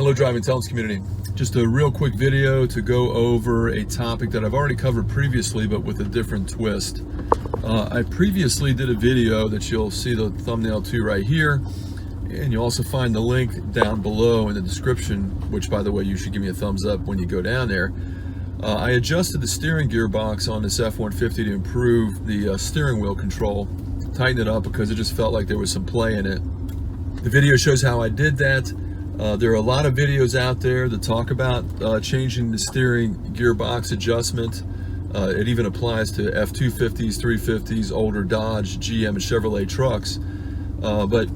Hello Driving Intelligence community. Just a real quick video to go over a topic that I've already covered previously but with a different twist. I previously did a video that you'll see the thumbnail to right here, and you'll also find the link down below in the description, which by the way you should give me a thumbs up when you go down there. I adjusted the steering gearbox on this F-150 to improve the steering wheel control, tighten it up because it just felt like there was some play in it. The video shows how I did that. There are a lot of videos out there that talk about changing the steering gearbox adjustment. It even applies to F-250s, 350s, older Dodge, GM, and Chevrolet trucks. But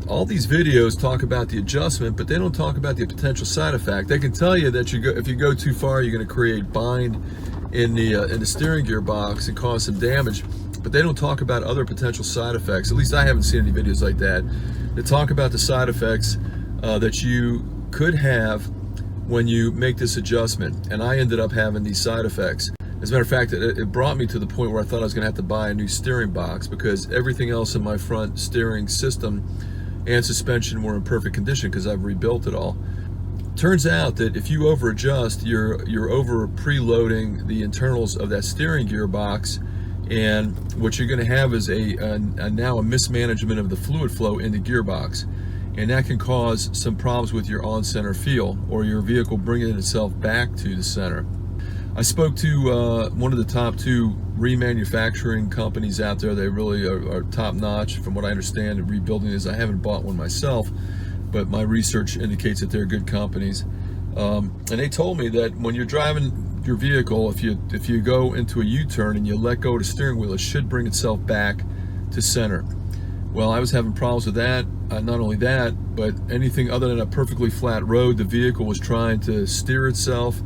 all these videos talk about the adjustment, but they don't talk about the potential side effect. They can tell you that if you go too far, you're going to create bind in the steering gearbox and cause some damage. But they don't talk about other potential side effects. At least I haven't seen any videos like that. They talk about the side effects that you could have when you make this adjustment. And I ended up having these side effects. As a matter of fact, it brought me to the point where I thought I was going to have to buy a new steering box because everything else in my front steering system and suspension were in perfect condition because I've rebuilt it all. Turns out that if you over adjust, you're over preloading the internals of that steering gearbox, and what you're going to have is now a mismanagement of the fluid flow in the gearbox, and that can cause some problems with your on-center feel or your vehicle bringing itself back to the center. I spoke to one of the top two remanufacturing companies out there. They really are top-notch from what I understand in rebuilding this. I haven't bought one myself, but my research indicates that they're good companies. And they told me that when you're driving your vehicle, if you go into a U-turn and you let go of the steering wheel, it should bring itself back to center. Well, I was having problems with that. Not only that, but anything other than a perfectly flat road, the vehicle was trying to steer itself,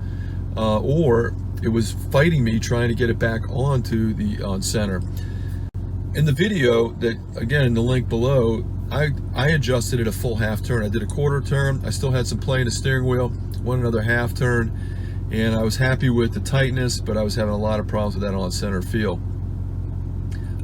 or it was fighting me trying to get it back onto the center. In the video, that again in the link below, I adjusted it a full half turn. I did a quarter turn. I still had some play in the steering wheel, went another half turn, and I was happy with the tightness, but I was having a lot of problems with that on center feel.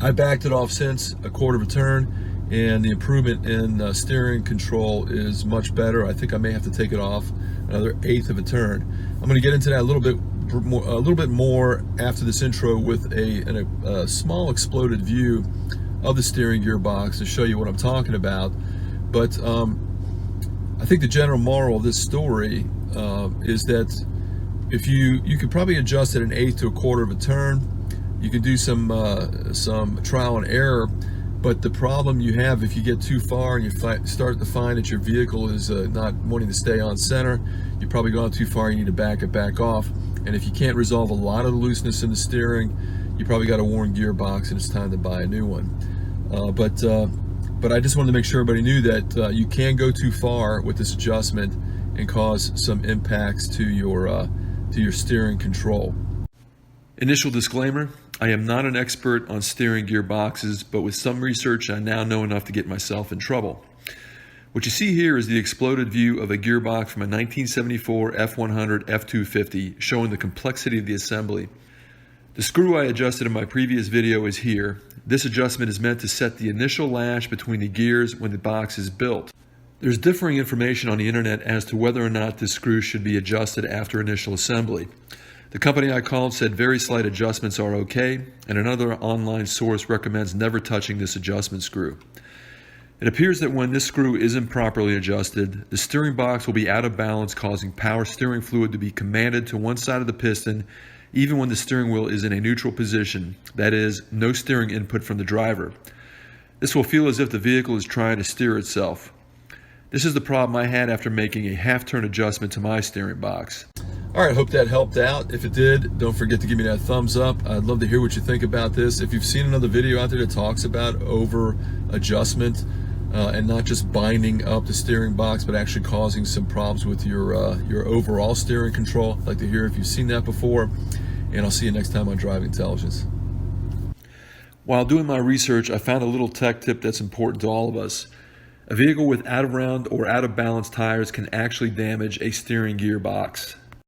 I backed it off since a quarter of a turn, and the improvement in steering control is much better. I think I may have to take it off another eighth of a turn. I'm going to get into that a little bit more after this intro with a small exploded view of the steering gearbox to show you what I'm talking about. But I think the general moral of this story is that if you could probably adjust at an eighth to a quarter of a turn. You can do some trial and error, but the problem you have if you get too far and you start to find that your vehicle is not wanting to stay on center, you've probably gone too far, you need to back it back off. And if you can't resolve a lot of the looseness in the steering, you probably got a worn gearbox and it's time to buy a new one. But I just wanted to make sure everybody knew that you can go too far with this adjustment and cause some impacts to your steering control. Initial disclaimer, I am not an expert on steering gearboxes, but with some research I now know enough to get myself in trouble. What you see here is the exploded view of a gearbox from a 1974 F100 F250 showing the complexity of the assembly. The screw I adjusted in my previous video is here. This adjustment is meant to set the initial lash between the gears when the box is built. There's differing information on the internet as to whether or not this screw should be adjusted after initial assembly. The company I called said very slight adjustments are okay, and another online source recommends never touching this adjustment screw. It appears that when this screw isn't properly adjusted, the steering box will be out of balance, causing power steering fluid to be commanded to one side of the piston, even when the steering wheel is in a neutral position, that is, no steering input from the driver. This will feel as if the vehicle is trying to steer itself. This is the problem I had after making a half-turn adjustment to my steering box. All right, hope that helped out. If it did, don't forget to give me that thumbs up. I'd love to hear what you think about this. If you've seen another video out there that talks about over adjustment and not just binding up the steering box, but actually causing some problems with your overall steering control, I'd like to hear if you've seen that before. And I'll see you next time on Driving Intelligence. While doing my research, I found a little tech tip that's important to all of us. A vehicle with out of round or out of balance tires can actually damage a steering gearbox.